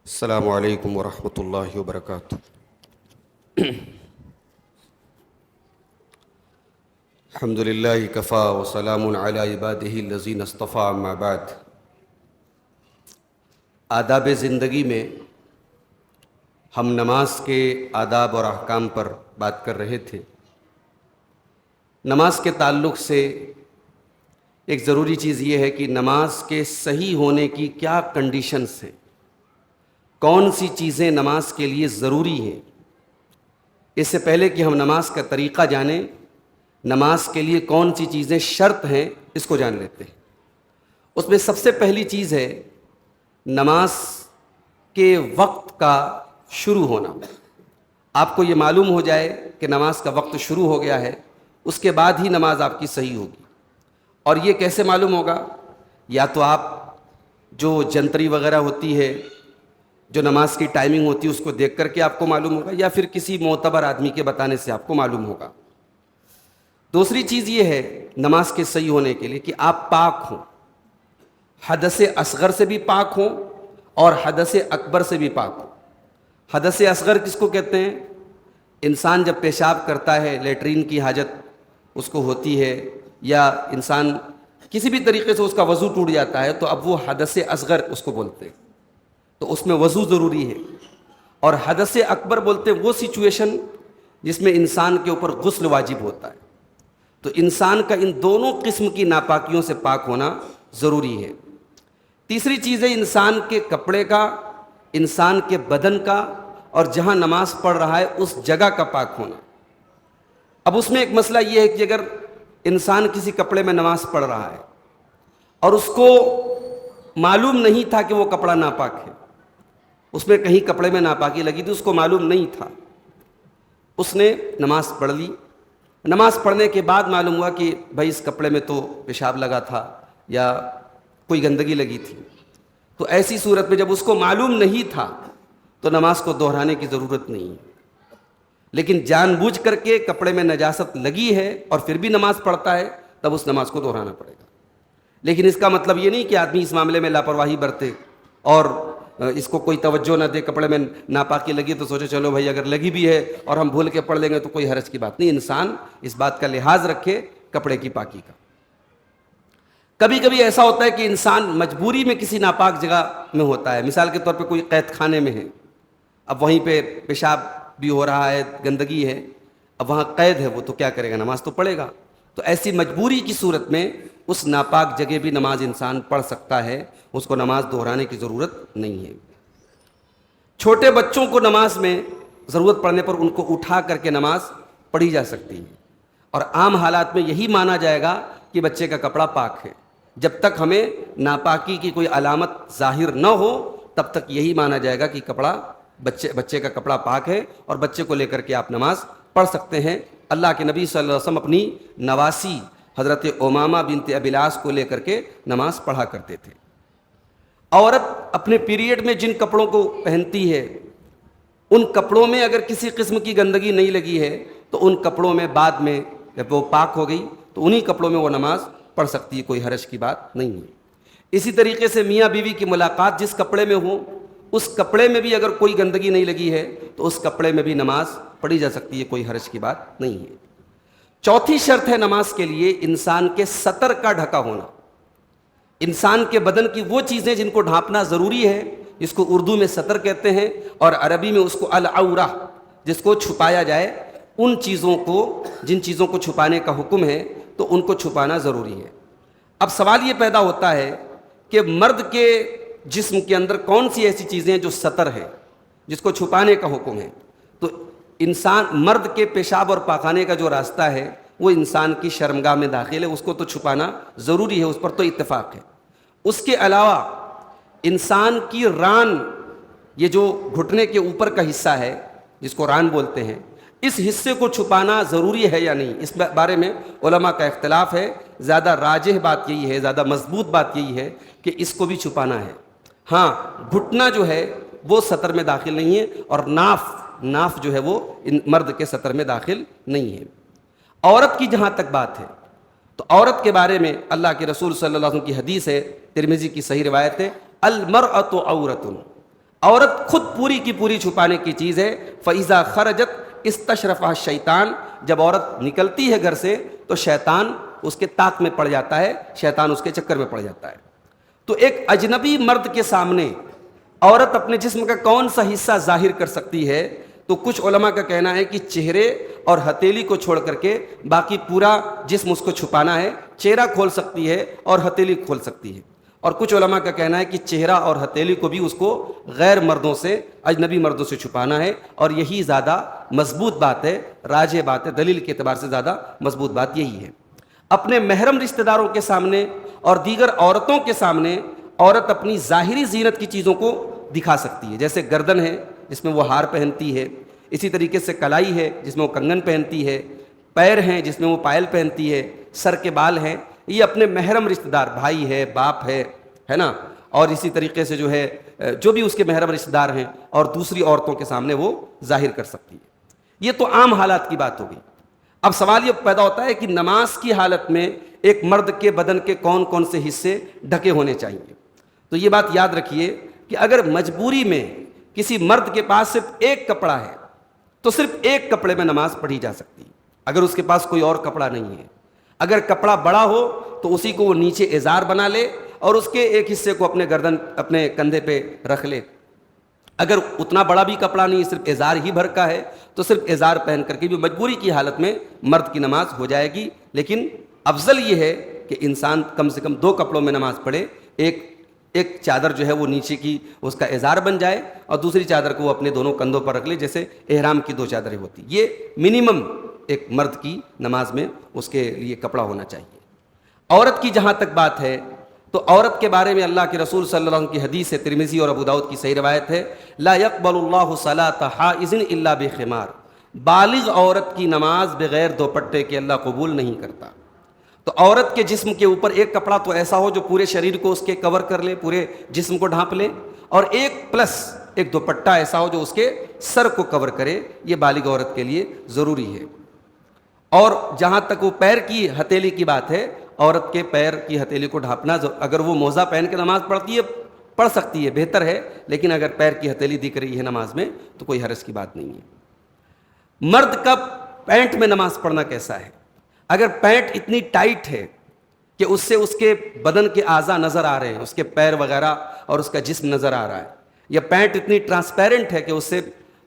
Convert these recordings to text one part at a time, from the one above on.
السلام علیکم ورحمۃ اللہ وبرکاتہ۔ الحمد للہ کفا وسلام علی عبادہ الذین اصطفیٰ، اما بعد۔ آداب زندگی میں ہم نماز کے آداب اور احکام پر بات کر رہے تھے۔ نماز کے تعلق سے ایک ضروری چیز یہ ہے کہ نماز کے صحیح ہونے کی کیا کنڈیشنز ہیں، کون سی چیزیں نماز کے لیے ضروری ہیں۔ اس سے پہلے کہ ہم نماز کا طریقہ جانیں، نماز کے لیے کون سی چیزیں شرط ہیں، اس کو جان لیتے ہیں۔ اس میں سب سے پہلی چیز ہے نماز کے وقت کا شروع ہونا۔ آپ کو یہ معلوم ہو جائے کہ نماز کا وقت شروع ہو گیا ہے، اس کے بعد ہی نماز آپ کی صحیح ہوگی۔ اور یہ کیسے معلوم ہوگا؟ یا تو آپ جو جنتری وغیرہ ہوتی ہے، جو نماز کی ٹائمنگ ہوتی ہے، اس کو دیکھ کر کے آپ کو معلوم ہوگا، یا پھر کسی معتبر آدمی کے بتانے سے آپ کو معلوم ہوگا۔ دوسری چیز یہ ہے نماز کے صحیح ہونے کے لیے کہ آپ پاک ہوں، حدث اصغر سے بھی پاک ہوں اور حدث اکبر سے بھی پاک ہوں۔ حدث اصغر کس کو کہتے ہیں؟ انسان جب پیشاب کرتا ہے، لیٹرین کی حاجت اس کو ہوتی ہے، یا انسان کسی بھی طریقے سے اس کا وضو ٹوٹ جاتا ہے، تو اب وہ حدث اصغر اس کو بولتے ہیں، تو اس میں وضو ضروری ہے۔ اور حدث اکبر بولتے ہیں وہ سچویشن جس میں انسان کے اوپر غسل واجب ہوتا ہے۔ تو انسان کا ان دونوں قسم کی ناپاکیوں سے پاک ہونا ضروری ہے۔ تیسری چیز ہے انسان کے کپڑے کا، انسان کے بدن کا، اور جہاں نماز پڑھ رہا ہے اس جگہ کا پاک ہونا۔ اب اس میں ایک مسئلہ یہ ہے کہ اگر انسان کسی کپڑے میں نماز پڑھ رہا ہے اور اس کو معلوم نہیں تھا کہ وہ کپڑا ناپاک ہے، اس میں کہیں کپڑے میں ناپاکی لگی تھی، اس کو معلوم نہیں تھا، اس نے نماز پڑھ لی، نماز پڑھنے کے بعد معلوم ہوا کہ بھائی اس کپڑے میں تو پیشاب لگا تھا یا کوئی گندگی لگی تھی، تو ایسی صورت میں جب اس کو معلوم نہیں تھا تو نماز کو دہرانے کی ضرورت نہیں ہے۔ لیکن جان بوجھ کر کے کپڑے میں نجاست لگی ہے اور پھر بھی نماز پڑھتا ہے، تب اس نماز کو دہرانا پڑے گا۔ لیکن اس کا مطلب یہ نہیں کہ آدمی اس معاملے میں لاپرواہی برتے اور اس کو کوئی توجہ نہ دے، کپڑے میں ناپاکی لگی تو سوچے چلو بھائی اگر لگی بھی ہے اور ہم بھول کے پڑھ لیں گے تو کوئی حرج کی بات نہیں۔ انسان اس بات کا لحاظ رکھے کپڑے کی پاکی کا۔ کبھی کبھی ایسا ہوتا ہے کہ انسان مجبوری میں کسی ناپاک جگہ میں ہوتا ہے، مثال کے طور پہ کوئی قید خانے میں ہے، اب وہیں پہ پیشاب بھی ہو رہا ہے، گندگی ہے، اب وہاں قید ہے، وہ تو کیا کرے گا؟ نماز تو پڑھے گا۔ تو ایسی مجبوری کی صورت میں اس ناپاک جگہ بھی نماز انسان پڑھ سکتا ہے، اس کو نماز دہرانے کی ضرورت نہیں ہے۔ چھوٹے بچوں کو نماز میں ضرورت پڑنے پر ان کو اٹھا کر کے نماز پڑھی جا سکتی ہے، اور عام حالات میں یہی مانا جائے گا کہ بچے کا کپڑا پاک ہے۔ جب تک ہمیں ناپاکی کی کوئی علامت ظاہر نہ ہو تب تک یہی مانا جائے گا کہ بچے کا کپڑا پاک ہے، اور بچے کو لے کر کے آپ نماز پڑھ سکتے ہیں۔ اللہ کے نبی صلی اللہ علیہ وسلم اپنی نواسی حضرت امامہ بنت ابی العاص کو لے کر کے نماز پڑھا کرتے تھے۔ عورت اپنے پیریڈ میں جن کپڑوں کو پہنتی ہے، ان کپڑوں میں اگر کسی قسم کی گندگی نہیں لگی ہے تو ان کپڑوں میں بعد میں جب وہ پاک ہو گئی تو انہی کپڑوں میں وہ نماز پڑھ سکتی ہے، کوئی حرج کی بات نہیں ہے۔ اسی طریقے سے میاں بیوی کی ملاقات جس کپڑے میں ہو، اس کپڑے میں بھی اگر کوئی گندگی نہیں لگی ہے تو اس کپڑے میں بھی نماز پڑھی جا سکتی ہے، کوئی حرج کی بات نہیں ہے۔ چوتھی شرط ہے نماز کے لیے انسان کے سطر کا ڈھکا ہونا۔ انسان کے بدن کی وہ چیزیں جن کو ڈھانپنا ضروری ہے، جس کو اردو میں سطر کہتے ہیں اور عربی میں اس کو العورہ، جس کو چھپایا جائے، ان چیزوں کو، جن چیزوں کو چھپانے کا حکم ہے تو ان کو چھپانا ضروری ہے۔ اب سوال یہ پیدا ہوتا ہے کہ مرد کے جسم کے اندر کون سی ایسی چیزیں ہیں جو سطر ہے، جس کو چھپانے کا حکم ہے؟ تو مرد کے پیشاب اور پاخانے کا جو راستہ ہے وہ انسان کی شرمگاہ میں داخل ہے، اس کو تو چھپانا ضروری ہے، اس پر تو اتفاق ہے۔ اس کے علاوہ انسان کی ران، یہ جو گھٹنے کے اوپر کا حصہ ہے جس کو ران بولتے ہیں، اس حصے کو چھپانا ضروری ہے یا نہیں، اس بارے میں علماء کا اختلاف ہے۔ زیادہ راجح بات یہی ہے، زیادہ مضبوط بات یہی ہے کہ اس کو بھی چھپانا ہے۔ ہاں، گھٹنا جو ہے وہ سطر میں داخل نہیں ہے، اور ناف جو ہے وہ مرد کے سطر میں داخل نہیں ہے۔ عورت کی جہاں تک بات ہے تو عورت کے بارے میں اللہ کے رسول صلی اللہ علیہ وسلم کی حدیث ہے، ترمذی کی صحیح روایت ہے، المرأۃ عورۃ، عورت خود پوری کی پوری چھپانے کی چیز ہے. فَإِذَا خَرَجَتْ اسْتَشْرَفَهَا الشَّيْطَانُ, جب عورت نکلتی ہے گھر سے تو شیطان اس کے طاق میں پڑ جاتا ہے, شیطان اس کے چکر میں پڑ جاتا ہے. تو ایک اجنبی مرد کے سامنے عورت اپنے جسم کا کون سا حصہ ظاہر کر سکتی ہے؟ تو کچھ علماء کا کہنا ہے کہ چہرے اور ہتھیلی کو چھوڑ کر کے باقی پورا جسم اس کو چھپانا ہے. چہرہ کھول سکتی ہے اور ہتھیلی کھول سکتی ہے. اور کچھ علماء کا کہنا ہے کہ چہرہ اور ہتھیلی کو بھی اس کو غیر مردوں سے, اجنبی مردوں سے چھپانا ہے. اور یہی زیادہ مضبوط بات ہے, راجح بات ہے, دلیل کے اعتبار سے زیادہ مضبوط بات یہی ہے. اپنے محرم رشتہ داروں کے سامنے اور دیگر عورتوں کے سامنے عورت اپنی ظاہری زینت کی چیزوں کو دکھا سکتی ہے, جیسے گردن ہے جس میں وہ ہار پہنتی ہے, اسی طریقے سے کلائی ہے جس میں وہ کنگن پہنتی ہے, پیر ہیں جس میں وہ پائل پہنتی ہے, سر کے بال ہیں. یہ اپنے محرم رشتہ دار, بھائی ہے, باپ ہے نا, اور اسی طریقے سے جو ہے جو بھی اس کے محرم رشتہ دار ہیں اور دوسری عورتوں کے سامنے وہ ظاہر کر سکتی ہے. یہ تو عام حالات کی بات ہوگی. اب سوال یہ پیدا ہوتا ہے کہ نماز کی حالت میں ایک مرد کے بدن کے کون کون سے حصے ڈھکے ہونے چاہیے. تو یہ بات یاد رکھیے کہ اگر مجبوری میں کسی مرد کے پاس صرف ایک کپڑا ہے تو صرف ایک کپڑے میں نماز پڑھی جا سکتی ہے, اگر اس کے پاس کوئی اور کپڑا نہیں ہے. اگر کپڑا بڑا ہو تو اسی کو وہ نیچے ازار بنا لے اور اس کے ایک حصے کو اپنے گردن, اپنے کندھے پہ رکھ لے. اگر اتنا بڑا بھی کپڑا نہیں, صرف ازار ہی بھر کا ہے, تو صرف ازار پہن کر کے بھی مجبوری کی حالت میں مرد کی نماز ہو جائے گی. لیکن افضل یہ ہے کہ انسان کم سے کم 2 کپڑوں میں نماز پڑھے. ایک چادر جو ہے وہ نیچے کی اس کا ازار بن جائے اور دوسری چادر کو وہ اپنے دونوں کندھوں پر رکھ لے, جیسے احرام کی 2 چادریں ہوتی. یہ منیمم ایک مرد کی نماز میں اس کے لیے کپڑا ہونا چاہیے. عورت کی جہاں تک بات ہے تو عورت کے بارے میں اللہ کے رسول صلی اللہ علیہ وسلم کی حدیث ہے, ترمذی اور ابو داؤد کی صحیح روایت ہے, لا يقبل اللہ صلاۃ حائض الا بخمار, بالغ عورت کی نماز بغیر دوپٹے کے اللہ قبول نہیں کرتا. تو عورت کے جسم کے اوپر ایک کپڑا تو ایسا ہو جو پورے شریر کو اس کے کور کر لے, پورے جسم کو ڈھانپ لے, اور ایک دوپٹہ ایسا ہو جو اس کے سر کو کور کرے. یہ بالغ عورت کے لیے ضروری ہے. اور جہاں تک وہ پیر کی ہتھیلی کی بات ہے, عورت کے پیر کی ہتھیلی کو ڈھانپنا, اگر وہ موزہ پہن کے نماز پڑھتی ہے پڑھ سکتی ہے, بہتر ہے, لیکن اگر پیر کی ہتھیلی دکھ رہی ہے نماز میں تو کوئی حرج کی بات نہیں ہے. مرد کا پینٹ میں نماز پڑھنا کیسا ہے؟ اگر پینٹ اتنی ٹائٹ ہے کہ اس سے اس کے بدن کے اعضاء نظر آ رہے ہیں, اس کے پیر وغیرہ اور اس کا جسم نظر آ رہا ہے, یا پینٹ اتنی ٹرانسپیرنٹ ہے کہ اس سے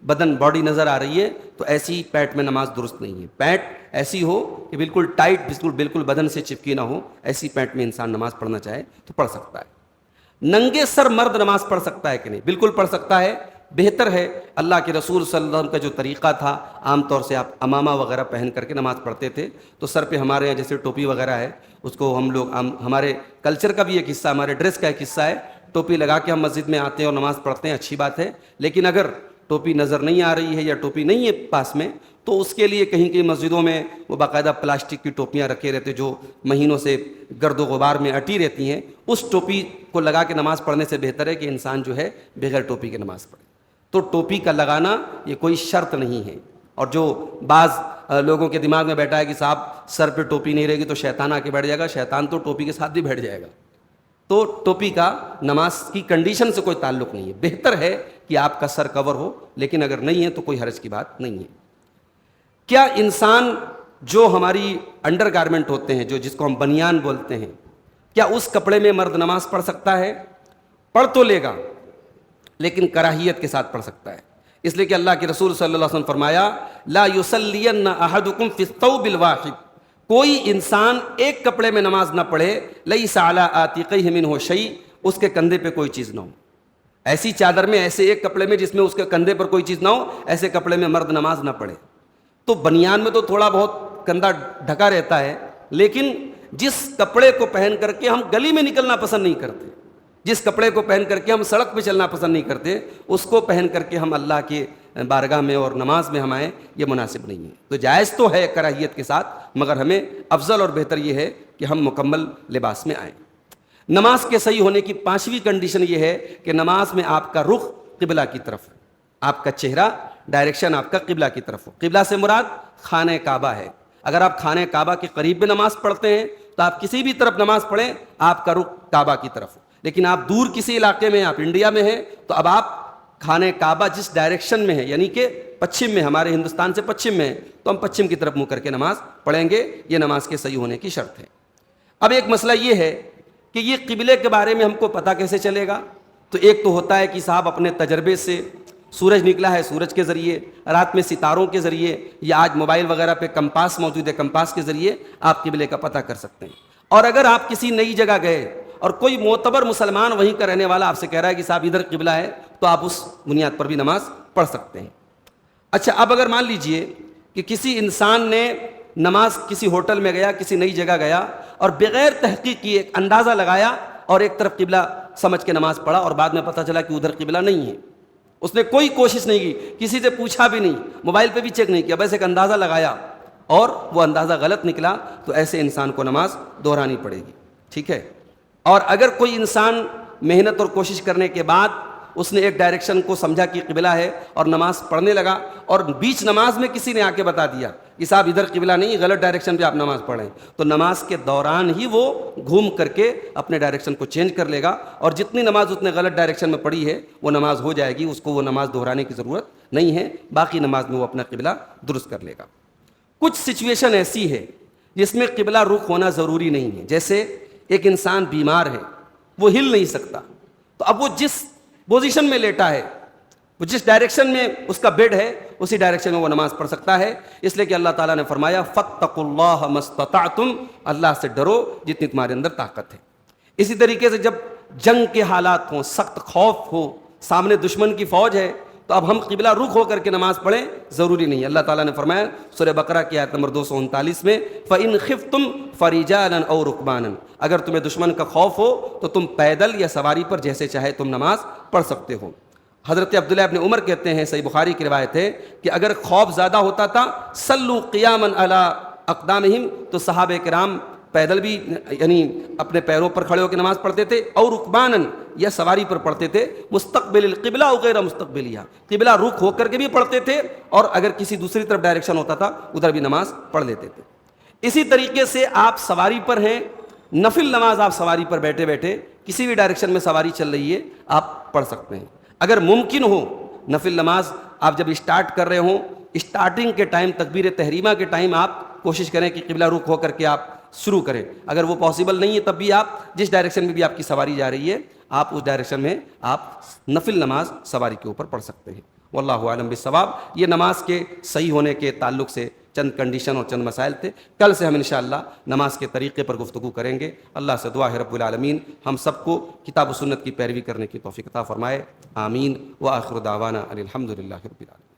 بدن باڈی نظر آ رہی ہے, تو ایسی پینٹ میں نماز درست نہیں ہے. پینٹ ایسی ہو کہ بالکل ٹائٹ, بالکل بدن سے چپکی نہ ہو, ایسی پینٹ میں انسان نماز پڑھنا چاہے تو پڑھ سکتا ہے. ننگے سر مرد نماز پڑھ سکتا ہے کہ نہیں؟ بالکل پڑھ سکتا ہے, بہتر ہے. اللہ کے رسول صلی اللہ علیہ وسلم کا جو طریقہ تھا, عام طور سے آپ امامہ وغیرہ پہن کر کے نماز پڑھتے تھے, تو سر پہ ہمارے یہاں جیسے ٹوپی وغیرہ ہے, اس کو ہم لوگ ہمارے کلچر کا بھی ایک حصہ, ہمارے ڈریس کا ایک حصہ ہے, ٹوپی لگا کے ہم مسجد میں آتے ہیں اور نماز پڑھتے ہیں, اچھی بات ہے. لیکن اگر ٹوپی نظر نہیں آ رہی ہے یا ٹوپی نہیں ہے پاس میں, تو اس کے لیے کہیں کہیں مسجدوں میں وہ باقاعدہ پلاسٹک کی ٹوپیاں رکھے رہتے جو مہینوں سے گرد و غبار میں اٹی رہتی ہیں. اس ٹوپی کو لگا کے نماز پڑھنے سے بہتر ہے کہ انسان جو ہے بغیر ٹوپی کے نماز پڑھے. تو ٹوپی کا لگانا یہ کوئی شرط نہیں ہے. اور جو بعض لوگوں کے دماغ میں بیٹھا ہے کہ صاحب سر پہ ٹوپی نہیں رہے گی تو شیطان آ کے بیٹھ جائے گا, شیطان تو ٹوپی کے ساتھ بھی بیٹھ جائے گا. تو ٹوپی کا نماز کی کنڈیشن سے کوئی تعلق نہیں ہے. بہتر ہے کہ آپ کا سر کور ہو, لیکن اگر نہیں ہے تو کوئی حرج کی بات نہیں ہے. کیا انسان جو ہماری انڈر گارمنٹ ہوتے ہیں, جس کو ہم بنیان بولتے ہیں, کیا اس کپڑے میں مرد نماز پڑھ سکتا ہے؟ پڑھ تو لے گا, لیکن کراہیت کے ساتھ پڑھ سکتا ہے. اس لیے کہ اللہ کے رسول صلی اللہ علیہ وسلم فرمایا, لا یصلین احدکم فی الثوب الواحد, کوئی انسان ایک کپڑے میں نماز نہ پڑھے, لیس علی عاتقیہ منہ شیء, اس کے کندھے پہ کوئی چیز نہ ہو. ایسی چادر میں, ایسے ایک کپڑے میں جس میں اس کے کندھے پر کوئی چیز نہ ہو, ایسے کپڑے میں مرد نماز نہ پڑھے. تو بنیان میں تو تھوڑا بہت کندھا ڈھکا رہتا ہے, لیکن جس کپڑے کو پہن کر کے ہم گلی میں نکلنا پسند نہیں کرتے, جس کپڑے کو پہن کر کے ہم سڑک پہ چلنا پسند نہیں کرتے, اس کو پہن کر کے ہم اللہ کے بارگاہ میں اور نماز میں ہم آئیں, یہ مناسب نہیں ہے. تو جائز تو ہے کراہیت کے ساتھ, مگر ہمیں افضل اور بہتر یہ ہے کہ ہم مکمل لباس میں آئیں. نماز کے صحیح ہونے کی 5ویں کنڈیشن یہ ہے کہ نماز میں آپ کا رخ قبلہ کی طرف, آپ کا چہرہ ڈائریکشن آپ کا قبلہ کی طرف ہو. قبلہ سے مراد خانہ کعبہ ہے. اگر آپ خانہ کعبہ کے قریب میں نماز پڑھتے ہیں تو آپ کسی بھی طرف نماز پڑھیں, آپ کا رخ کعبہ کی طرف ہو. لیکن آپ دور کسی علاقے میں, آپ انڈیا میں ہیں, تو اب آپ خانہ کعبہ جس ڈائریکشن میں ہے، یعنی کہ پچھم میں، ہمارے ہندوستان سے پچھم میں ہے، تو ہم پچھم کی طرف منہ کر کے نماز پڑھیں گے. یہ نماز کے صحیح ہونے کی شرط ہے. اب ایک مسئلہ یہ ہے کہ یہ قبلے کے بارے میں ہم کو پتہ کیسے چلے گا؟ تو ایک تو ہوتا ہے کہ صاحب اپنے تجربے سے، سورج نکلا ہے سورج کے ذریعے، رات میں ستاروں کے ذریعے، یا آج موبائل وغیرہ پہ کمپاس موجود ہے، کمپاس کے ذریعے آپ قبلے کا پتہ کر سکتے ہیں. اور اگر آپ کسی نئی جگہ گئے اور کوئی معتبر مسلمان وہیں کا رہنے والا آپ سے کہہ رہا ہے کہ صاحب ادھر قبلہ ہے، تو آپ اس بنیاد پر بھی نماز پڑھ سکتے ہیں. اچھا، اب اگر مان لیجئے کہ کسی انسان نے نماز کسی ہوٹل میں گیا، کسی نئی جگہ گیا، اور بغیر تحقیق کی ایک اندازہ لگایا اور ایک طرف قبلہ سمجھ کے نماز پڑھا، اور بعد میں پتہ چلا کہ ادھر قبلہ نہیں ہے. اس نے کوئی کوشش نہیں کی، کسی سے پوچھا بھی نہیں، موبائل پہ بھی چیک نہیں کیا، بس ایک اندازہ لگایا اور وہ اندازہ غلط نکلا، تو ایسے انسان کو نماز دہرانی پڑے گی. ٹھیک ہے. اور اگر کوئی انسان محنت اور کوشش کرنے کے بعد اس نے ایک ڈائریکشن کو سمجھا کہ قبلہ ہے اور نماز پڑھنے لگا، اور بیچ نماز میں کسی نے آ کے بتا دیا کہ صاحب ادھر قبلہ نہیں، غلط ڈائریکشن پہ آپ نماز پڑھیں، تو نماز کے دوران ہی وہ گھوم کر کے اپنے ڈائریکشن کو چینج کر لے گا، اور جتنی نماز اس نے غلط ڈائریکشن میں پڑھی ہے وہ نماز ہو جائے گی، اس کو وہ نماز دہرانے کی ضرورت نہیں ہے، باقی نماز میں وہ اپنا قبلہ درست کر لے گا. کچھ سچویشن ایسی ہے جس میں قبلہ رخ ہونا ضروری نہیں ہے. جیسے ایک انسان بیمار ہے، وہ ہل نہیں سکتا، تو اب وہ جس پوزیشن میں لیٹا ہے، وہ جس ڈائریکشن میں اس کا بیڈ ہے، اسی ڈائریکشن میں وہ نماز پڑھ سکتا ہے. اس لیے کہ اللہ تعالیٰ نے فرمایا فاتقوا اللہ ما استطعتم، اللہ سے ڈرو جتنی تمہارے اندر طاقت ہے. اسی طریقے سے جب جنگ کے حالات ہوں، سخت خوف ہو، سامنے دشمن کی فوج ہے، تو اب ہم قبلہ رخ ہو کر کے نماز پڑھیں ضروری نہیں. اللہ تعالیٰ نے فرمایا سورہ بقرہ کی آیت نمبر 239 میں فَإِنْ خِفْتُمْ فَرِجَالًا أَوْ رُكْبَانًا، اگر تمہیں دشمن کا خوف ہو تو تم پیدل یا سواری پر جیسے چاہے تم نماز پڑھ سکتے ہو. حضرت عبداللہ ابن عمر کہتے ہیں، صحیح بخاری کی روایت ہے، کہ اگر خوف زیادہ ہوتا تھا صلوا قیاما علی اقدامہم، تو صحابہ کرام پیدل بھی یعنی اپنے پیروں پر کھڑے ہو کے نماز پڑھتے تھے، اور رکبانن یا سواری پر پڑھتے تھے، مستقبل القبلہ او غیر مستقبلیہ، قبلہ رخ ہو کر کے بھی پڑھتے تھے، اور اگر کسی دوسری طرف ڈائریکشن ہوتا تھا ادھر بھی نماز پڑھ لیتے تھے. اسی طریقے سے آپ سواری پر ہیں، نفل نماز آپ سواری پر بیٹھے بیٹھے کسی بھی ڈائریکشن میں سواری چل رہی ہے آپ پڑھ سکتے ہیں. اگر ممکن ہو نفل نماز آپ جب اسٹارٹ کر رہے ہوں، اسٹارٹنگ کے ٹائم تکبیر تحریمہ کے ٹائم آپ کوشش کریں کہ قبلہ رخ ہو کر کے آپ شروع کریں. اگر وہ پاسبل نہیں ہے تب بھی آپ جس ڈائریکشن میں بھی آپ کی سواری جا رہی ہے آپ اس ڈائریکشن میں آپ نفل نماز سواری کے اوپر پڑھ سکتے ہیں. واللہ اعلم بالصواب. یہ نماز کے صحیح ہونے کے تعلق سے چند کنڈیشن اور چند مسائل تھے. کل سے ہم انشاءاللہ نماز کے طریقے پر گفتگو کریں گے. اللہ سے دعا ہے رب العالمین ہم سب کو کتاب و سنت کی پیروی کرنے کی توفیق عطا فرمائے. آمین. وآخر دعوانا ان الحمد للہ رب العالمین.